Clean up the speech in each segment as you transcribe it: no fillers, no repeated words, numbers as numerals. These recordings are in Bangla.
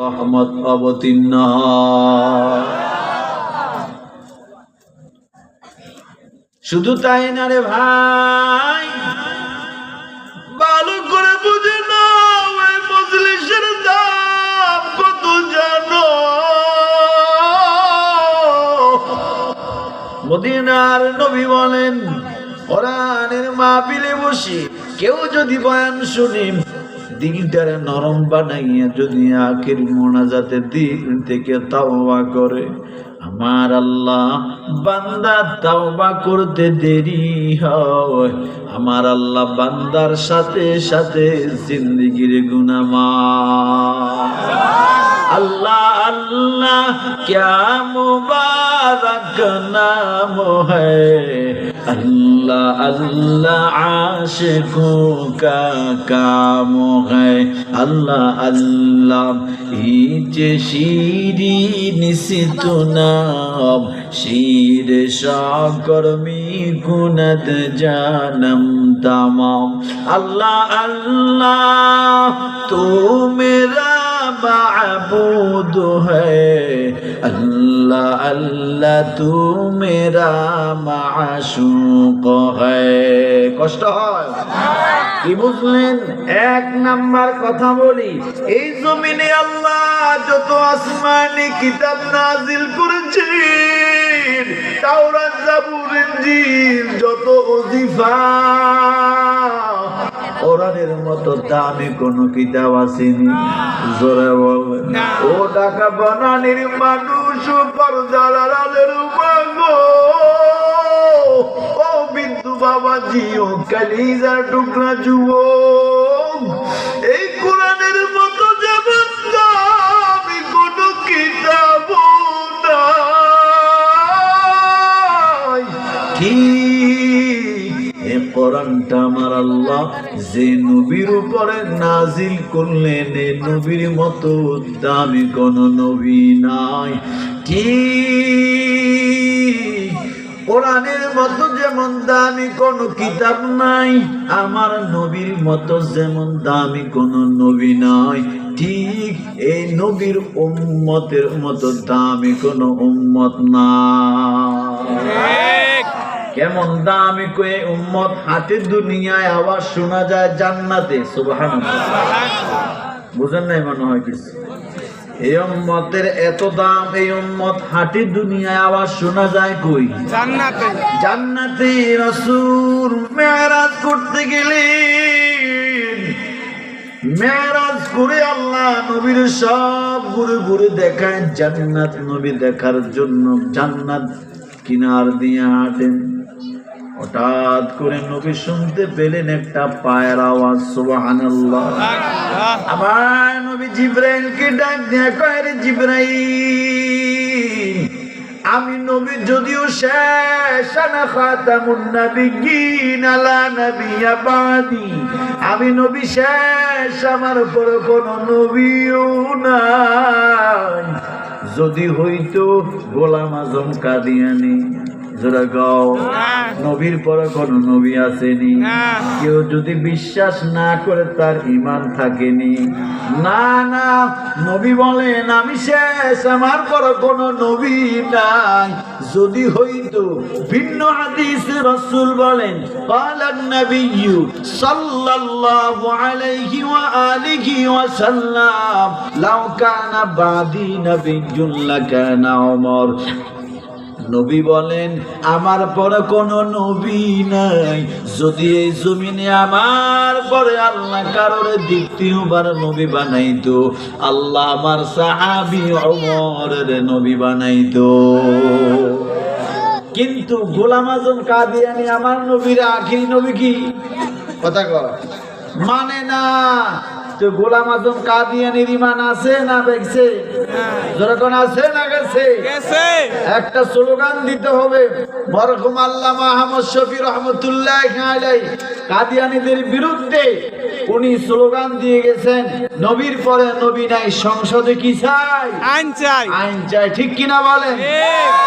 রহমত অবতীর্ণ হয়। শুধু তাই না রে ভাই, ভালো করে বুঝে নাও এই মজলিসের দাম কত জানো? মদিনার নবী বলেন, কোরআনের মাহফিলে বসে কেউ যদি বয়ান শুনে দিলটারে নরম বানাইয়া যদি আখির মোনাজাতের দিন থেকে তাওবা করে, আমার আল্লাহ বান্দা তাওবা করতে দেরি হয়, আমার আল্লাহ বান্দার সাথে সাথে জিন্দেগির গুনাহ মাফ। अल्लाह अल्लाह क्या मुबारक नाम है, अल्लाह अल्लाह आशिकों का काम है, अल्लाह अल्लाह इचे शीरी निसितुनाम शीर शाकर मी कुनत जानम तमाम, अल्लाह अल्लाह तू मेरा माबूद है, अल्लाह अल्लाह तू मेरा माशूक है। কষ্ট হয় কি বুঝলেন? এক নাম্বার কথা বলি, এই জমিনে আল্লাহ যত আসমানি কিতাব নাজিল করেছেন, তাওরাত জাবুর ইনজিল যত ওজিফা, কোরআনের মতো দামি কোন কিতাব আসেনি। জোরে বলেন। ও ঢাকা বনানীর মানুষ, পর্দার আড়ালের মাগো, ও বিন্দু বাবাজি, ও কালিজার টুকরা যুবক, এই কোরআনের মতো যেমন দামি কোন কিতাব নাই, ঠিক এই কোরআনটা আমার আল্লাহ যে নবীর উপরে নাজিল করলেন, এই নবীর মতো দামি কোন নবী নাই। ঠিক কোরআনের মতো যেমন দামি কোন কিতাব নাই, আমার নবীর মতো যেমন দামি কোন নবী নাই, ঠিক এই নবীর উম্মতের মতো দামি কোন উম্মত নাই। কেমন দামি কয়ে উম্মত, হাতে দুনিয়ায় আওয়াজ শোনা যায় জান্নাতে। সুবহানাল্লাহ, বুঝেন নাই মনে হয় কিছু? এই উম্মতের এত দাম, এই উম্মত হাতে দুনিয়ায় আওয়াজ শোনা যায় কই? জান্নাতে। জান্নাতে রাসূল মেরাজ করতে গেলেন, মেরাজ করে আল্লাহ নবীর সব ঘুরে ঘুরে দেখায় জান্নাত। নবী দেখার জন্য জান্নাত কিনার দিয়ে হাঁটেন, হঠাৎ করে নবী শুনতে পেলেন একটা পায়ের আওয়াজ। সুবহানাল্লাহ। আবার নবী জিবরাইলকে ডাক দিয়ে কয়, রে জিবরাইল, আমি নবী যদিও শেষ, আনা খাতামুন নাবিয়্যিন লা নাবিয়্যা বাদি, আমি নবী শেষ, আমার পর কোন নবীও নাই। যদি হইতো গোলাম আজম কাদিয়ানী, যারা গাও নবীর পরে কোন নবী আসেনি, কেউ যদি বিশ্বাস না করে তার ঈমান থাকেনি। না না, নবী বলেন আমি শেষ, আমার পরে কোন নবী নাই। যদি হইতো ভিন্ন হাদিসে রাসূল বলেন, ক্বালান নাবিয়্যু সাল্লাল্লাহু আলাইহি ওয়া আলিহি ওয়া সাল্লাম, লাউ কানা বাদি নাবিয়্যুন লাকানা ওমর। নবী বলেন আমার পরে কোন নবী নাই, যদি এই জমিনে আমার পরে আল্লাহ কারোর দ্বিতীয়বার নবী বানাইতো, আল্লাহ আমার সাহাবী ওমরের নবী বানাইতো। কিন্তু গোলাম আজম কাদিয়ানী আমার নবীর আখিরি নবী কি কথা কয় মানে না। তো গোলাম আজম কাদিয়ানীর ঈমান আছে না বেগছে? যখন আছে না গেছে? একটা স্লোগান দিতে হবে। মরহুম আল্লামা আহমদ শফি রহমতুল্লাহি আলাইহি কাদিয়ানীদের বিরুদ্ধে উনি স্লোগান দিয়ে গেছেন, নবীর পরে নবী নাই, সংসদে কি চাই? আইন চাই। আইন চাই, ঠিক কিনা বলেন?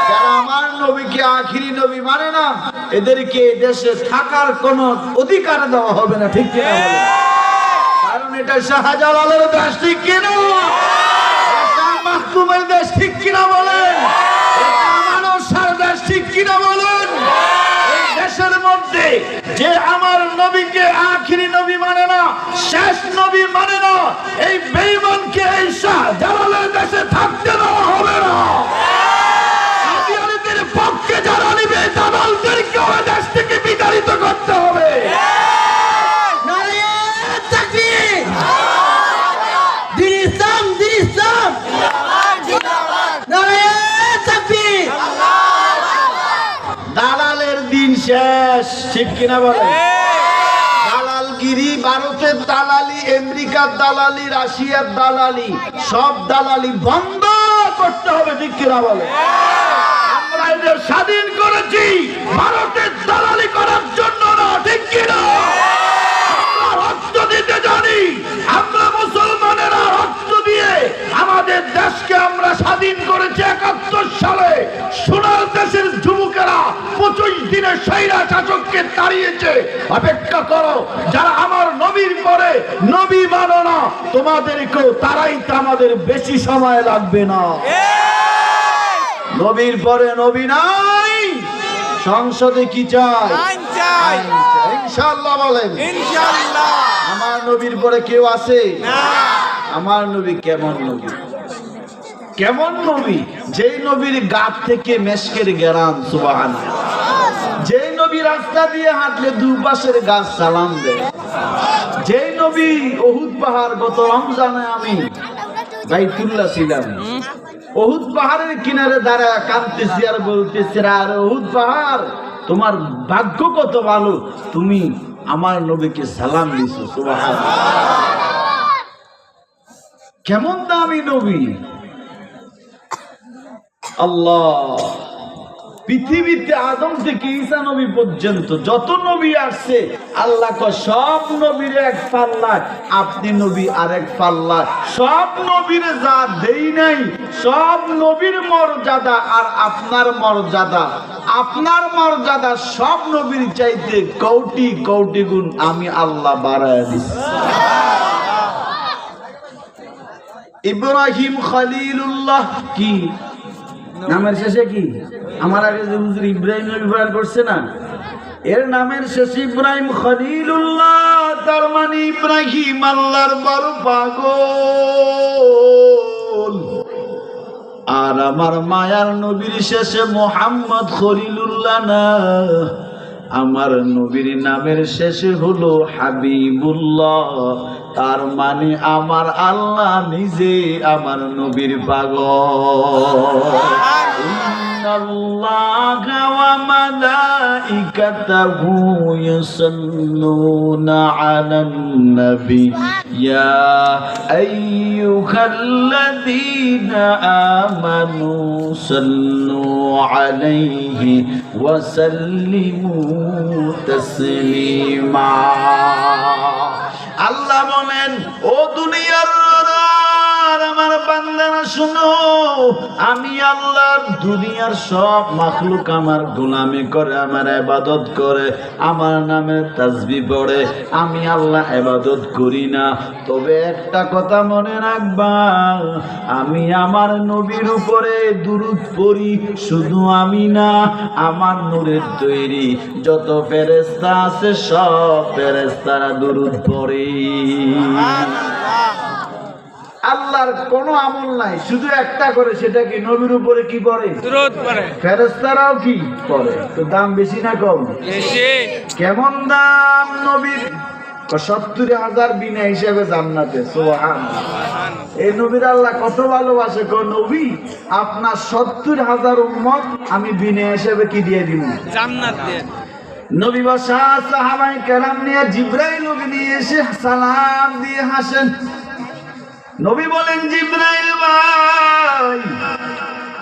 যারা আমার নবীকে আখিরি নবী মানে না, এদেরকে দেশে থাকার কোনো অধিকার দেওয়া হবে না, ঠিক কিনা বলেন? কারণ এটা শাহজালালের দেশ, ঠিক কিনা? নবীকে আখিরি নবী মানে না, শেষ নবী মানে না, এই বেঈমানকে এই শাহজালালের দেশে থাকতে দেওয়া হবে না। কাদিয়ানীদের পক্ষে যারা নিবে দালালদেরকে ওই দেশ থেকে বিতাড়িত করতে হবে। দালালের দিন শেষ, ঠিক কিনা বলেন? দালালগিরি, ভারতের দালালি, আমেরিকার দালালি, রাশিয়ার দালালি, সব দালালি বন্ধ করতে হবে, ঠিক কিনা বলেন? আমরা এদের স্বাধীন করেছি ভারতের দালালি করার জন্য না, ঠিক কিনা? আমরা রক্ত দিতে জানি, আমরা মুসলমানেরা রক্ত দিয়ে আমাদের দেশকে আমরা স্বাধীন করেছি 71 সালে। সোনার দেশের যুবকেরা 25 দিনে স্বৈরা শাসককে তাড়িয়েছে। অপেক্ষা করো, যারা আমার নবীর পরে নবী মানো না, তোমাদেরকেও তারাইতে আমাদের বেশি সময় লাগবে না। নবীর পরে নবী নাই, সংসদে কি চাই? ইনশাআল্লাহ বলেন। ইনশাআল্লাহ। আমার নবীর পরে কেউ আছে? আমার নবী কেমন নবী? কেমন নবী? যেই নবীর গাত থেকে মেশকের গেরান, সুবহানাল্লাহ। যেই নবী রাস্তা দিয়ে হাঁটলে দুপাশের গাছ সালাম দেয়। যেই নবী উহুদ পাহাড়, গত রমজানে আমি বাইতুল্লাহ ছিলাম, উহুদ পাহাড়ের কিনারে দাঁড়ায় কাঁদতেছি আর বলতেছি, আর উহুদ পাহাড়, তোমার ভাগ্য কত ভালো, তুমি আমার নবীকে সালাম দিছো। সুবহানাল্লাহ। কেমন দামি নবী! আল্লাহ, পৃথিবীতে আদম থেকে ঈসা নবী পর্যন্ত যত নবী আসছে, আল্লাহ কয় সব নবীর এক পাল্লা, আপনি নবী আরেক পাল্লা। সব নবীরে যা দেই নাই, সব নবীর মর্যাদা আর আপনার মর্যাদা, আপনার মর্যাদা সব নবীর চাইতে কোটি কোটি গুণ আমি আল্লাহ বাড়ায় দিছি। ইব্রাহিম খলিলুল্লাহ কি নামের শেষে কি? আমার আগে যে হুজুর ইব্রাহিম ব্যবহার করছে না, এর নামের শেষে ইব্রাহিম খলিলুল্লাহ, তার মানে ইব্রাহিম আল্লাহর বড় পাগল। আর আমার মায়ার নবীর শেষে মোহাম্মদ খলিলুল্লাহ না, আমার নবীর নামের শেষে হলো হাবিবুল্লাহ। তার মানে আমার আল্লাহ নিজে আমার নবীর পাগল। ইন্নাল্লাহা ওয়া মালাইকাতাহু ইউসাল্লুনা আলান নবী ইয়া আইয়ুহাল্লাযীনা আমানু সাল্লু আলাইহি ওয়া সাল্লিমু তাসলিমা। আল্লাহ বলেন, ও দুনিয়ার আমার বান্দারা শুনো, আমি আল্লাহর দুনিয়ার সব মাখলুক আমার গোলামি করে, আমার ইবাদত করে, আমার নামে তাসবিহ পড়ে, আমি আল্লাহ ইবাদত করি না। তবে একটা কথা মনে রাখবা, আমি আমার নবীর উপরে দুরূদ পড়ি। শুধু আমি না, আমার নূরের তৈরি যত ফেরেশতা আছে সব ফেরেশতারা দুরূদ পড়ে। আল্লাহর কোনো আমল নাই, শুধু একটা করে, সেটা কি? নবীর উপরে কি পড়ে? দুরূদ পড়ে। ফেরেশতারাও কি পড়ে? তো দাম বেশি না কম? বেশি। কেমন দাম নবীর? 70,000 বিনা হিসাবে জান্নাতে। সুবহানাল্লাহ। এই নবীর আল্লাহ কত ভালোবাসে। নবী, আপনার 70,000 উম্মত আমি বিনা হিসাবে কি দিয়ে দিব? জান্নাত দিয়ে। নবী বসা সাহাবায়ে কেরাম নিয়ে জিবরাইল নিয়ে এসে সালাম দিয়ে হাসেন। নবী বলেন, জিবরাইল ভাই,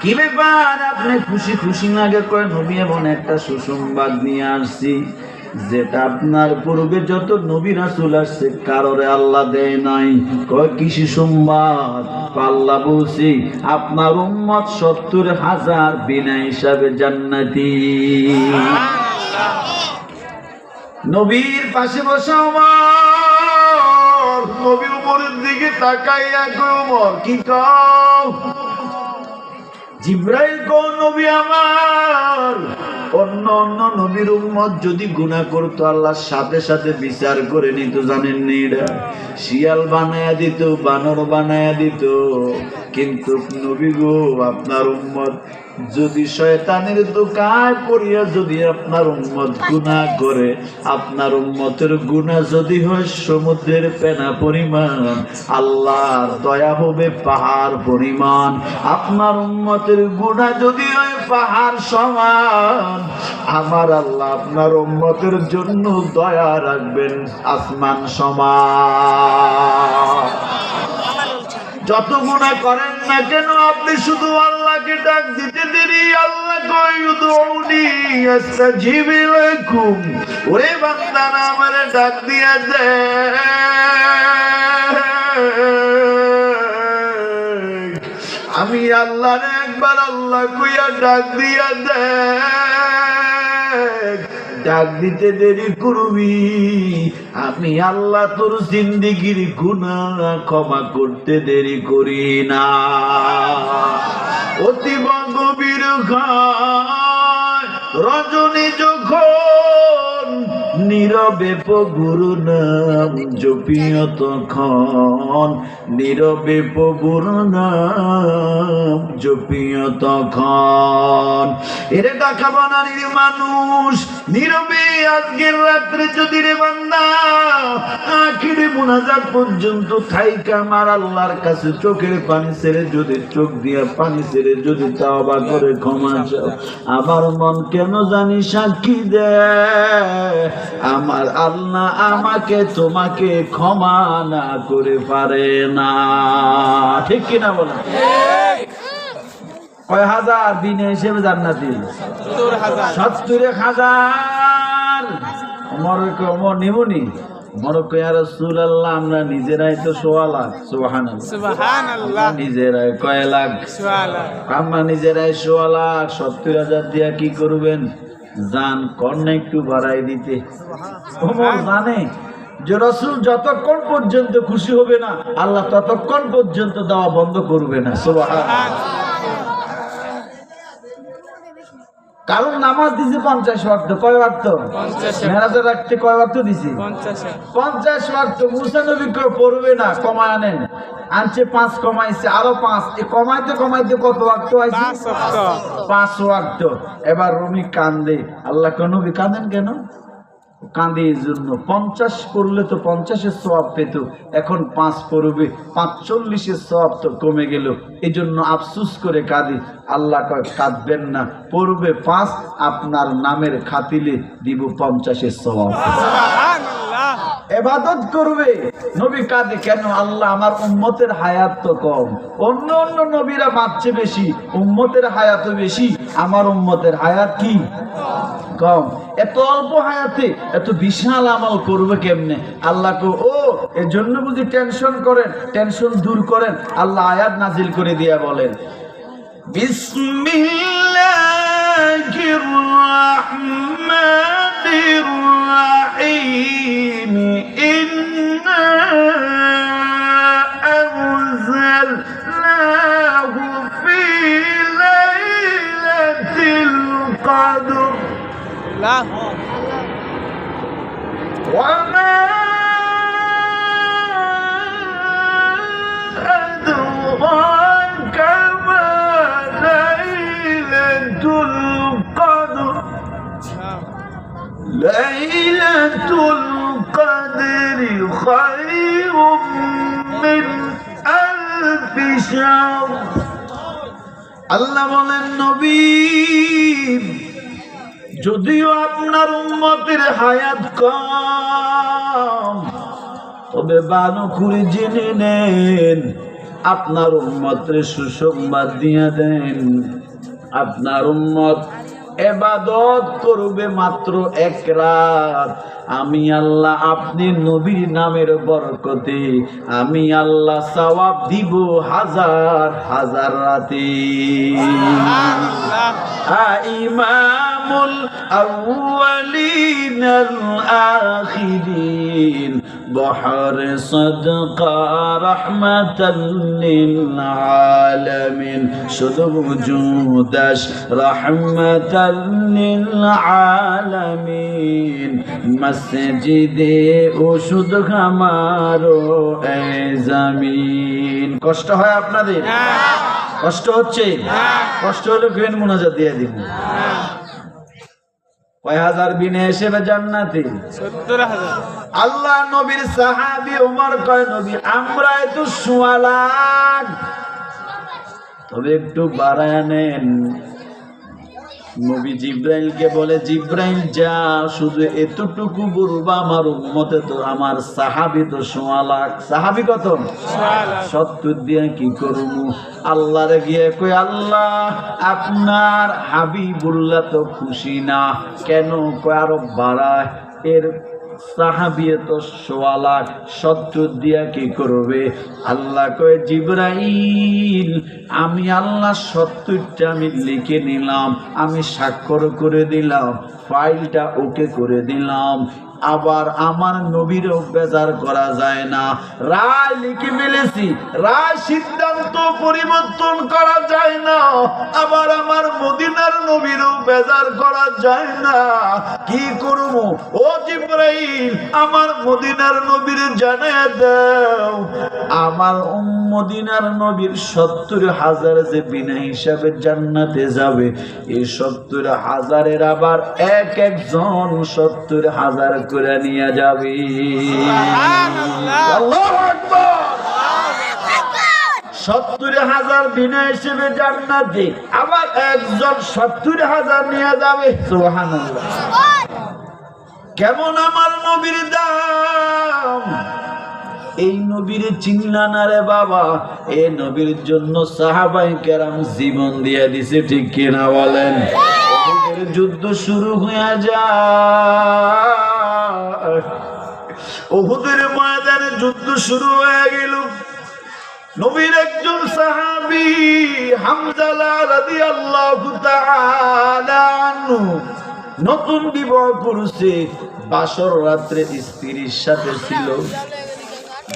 কি ব্যাপার, আপনি খুশি খুশি লাগে? কয়, নবী এমন একটা সুসংবাদ নিয়ে আসছি যেটা আপনার পূর্বে যত নবী রাসূল আসছে কারোরে আল্লাহ দেয় নাই। কয়, কি সুসংবাদ? আল্লাহ বলছি আপনার উম্মত 70,000 বিনা হিসাবে জান্নাতি। নবীর পাশে বসা নবী উপরের দিকে তাকাইয়া কয়, ওমর কি কও? জিবরাইল কোন নবী আমার অন্য অন্য নবীর উম্মত যদি গুনাহ করতো আল্লাহ সাথে সাথে বিচার করে নিত, জানেন নি? শিয়াল বানায়া দিত, বানর বানায়া দিত। কিন্তু নবী গো, আপনার উম্মত যদি শয়তানের দোকায় পড়িয়া যদি আপনার উম্মত গুনাহ করে, আপনার উম্মতের গুনাহ যদি হয় সমুদ্রের ফেনা পরিমাণ, আল্লাহর দয়া হবে পাহাড় পরিমাণ। আপনার উম্মতের গুনাহ যদি হয় পাহাড় সমান, আমার আল্লাহ আপনার উম্মতের জন্য দয়া রাখবেন আসমান সমান। যত গুনাহ করেন না কেন আপনি শুধু আল্লাহকে ডাক দিতে দেরি। আল্লাহ কয় উদউনি আস্তাজিব লাকুম, ওরে বান্দারা আমারে ডাক দিয়া দে, আমি আল্লাহরে একবার আল্লাহ কইয়া ডাক দিয়া দে। ডাক দিতে দেরি করবি, আমি আল্লাহ তোর জিন্দেগির গুনাহ ক্ষমা করতে দেরি করি না। অতীব গভীর ঘায় রজনী যখন নীরবে প্রভুর নাম জপিও তখন, নীরবে প্রভুর নাম জপিও তখন। এরে ডাকা বানানির মানুষ নীরবে আজকের রাত্রে যদি রে বান্দা আখিরে মুনাজাত পর্যন্ত থাইকা আমার আল্লাহর কাছে চোখের পানি ছেড়ে যদি, চোখ দিয়া পানি ছেড়ে যদি তাওবা করে ক্ষমা চাও, আমার মন কেন জানি সাক্ষী দেয় আমার আল্লাহ আমাকে তোমাকে ক্ষমা না করে পারে না। ঠিক কিনা বলেন? কয় হাজার দিনে হিসেবে জান্নাতি? 70,000। ওমর নিমুনি মরক্কো, ইয়া রাসূলুল্লাহ আমরা নিজেরাই তো 1.5 লাখ। সুবহানাল্লাহ। নিজেরাই কয় লাখ? 1.5 লাখ। আমরা নিজেরাই 1.5 লাখ। 70,000 দিয়া কি করবেন? জান কর্ণে একটু বাড়াই দিতে। ওমর জানে যে রাসূল যতক্ষণ পর্যন্ত খুশি হবে না আল্লাহ ততক্ষণ পর্যন্ত দেওয়া বন্ধ করবে না। সুবহানাল্লাহ। কারণ নামাজ দিছে 50 ওয়াক্ত। কয় ওয়াক্ত? মেরাজে রাখতে কয় ওয়াক্ত দিছি? 50 ওয়াক্ত। মুসা নবী কেউ পড়বে না, কমায় আনেন। আনছে 5, কমাইছে আরো 5। এই কমাইতে কমাইতে কত ওয়াক্ত আইছে? 5 ওয়াক্ত। এবার রুমি কান্দে, আল্লাহ কেন নবী কাঁদেন কেন? কাঁদে এই জন্য 50 পড়লে তো 50-এর সওয়াব পেত, এখন 5 পড়বে 45-এর সওয়াব তো কমে গেল, এই জন্য আফসোস করে কাঁদি। আল্লাহ কয় কাঁদবেন না, পড়বে 5, আপনার নামের খাতিলে দিব 50-এর সওয়াব। ইবাদত করবে। নবী কাঁদে কেন? আল্লাহ আমার উম্মতের হায়াত তো কম, অন্য অন্য নবীরা বাঁচছে বেশি, উম্মতের হায়াতও বেশি, আমার উম্মতের হায়াত কি কম। এত অল্প হায়াতে এত বিশাল আমল করবে কেমনে? আল্লাহকে এর জন্য বুঝি টেনশন করেন, টেনশন দূর করেন। আল্লাহ আয়াত নাজিল করে দিয়া বলেন, বিসমিল্লাহির রাহমানির রাহিম, ইন্না আনজালনাহু ফি লাইলাতিল কদর وما أدراك ما ليلة القدر ليلة القدر خير من 1000 شهر। আল্লাহ বলেন নবী যদিও আপনার উম্মতের হায়াত কম, তবে ভালো করে জেনে নেন, আপনার উম্মতের সুসংবাদ দিয়ে দেন, আপনার উম্মত ইবাদত করবে মাত্র 1 রাত, আমি আল্লাহ আপনি নবীর নামের বরকতে আমি আল্লাহ সওয়াব দিব 1000 রাতে। ইমামুল আউয়ালিন আল আখিরিন بحر صدقة رحمة للعالمين শুধু وجودش رحمة للعالمين মসজিদে ওষুধ খামারো এই জমিন কষ্ট হয় আপনাদের কষ্ট হচ্ছে কষ্ট হলে কেন মুনাজাত দিয়ে দিন কয় হাজার বিনে হিসেবে জান্নাতে 70,000 আল্লাহ নবীর সাহাবী ওমর কয় নবী আমরা তো 1.5 লাখ তবে একটু বাড়ায় নেন নবী জিব্রাইলকে বলে জিব্রাইল যা শুধু এতটুকু বলবা আমার উম্মতে তো আমার সাহাবী তো 1.5 লাখ সাহাবী কত 70 দিয়ে কি করব আল্লাহরে গিয়ে কই আল্লাহ আপনার হাবিবুল্লাহ তো খুশি না কেন কই আরো বাড়ায় এর সাহাবী তো 1.5 লাখ 70 দিয়া কি করবে আল্লাহ কয় জিবরাইল আমি আল্লাহ 70টা আমি লিখে নিলাম আমি স্বাক্ষর করে দিলাম ফাইলটা ওকে করে দিলাম আবার আমার নবীরও বেজার করা যায় না রায় লিখে ফেলেছি রায় সিদ্ধান্ত পরিবর্তন করা যায় না আবার আমার মদিনার নবীরও বেজার করা যায় না কি করব ও জিবরাইল আমার মদিনার নবীর জানায় দাও আমার মদিনার নবীর 70,000 যে বিনা হিসাবে জান্নাতে যাবে এই 70,000-এর আবার একজন 70,000 করে নিয়ে যাবে আল্লাহু আকবার 70,000 বিনা হিসেবে জান্নাতে আবার একজন 70,000 নিয়ে যাবে সুবহানাল্লাহ কেমন আমার নবীর দাম এই নবীর চিনলা না রে বাবা এই নবীর জন্য সাহাবায়ে কেরাম জীবন দিয়ে দিছে ঠিক কি না বলেন উহুদের যুদ্ধ শুরু হয়ে যায় উহুদের ময়দানে যুদ্ধ শুরু হয়ে গেল নবীর একজন সাহাবী হামজা রাদিয়াল্লাহু তাআলা আনহু নতুন বিবাহ করেছে বাসর রাত্রে স্ত্রীর সাথে ছিল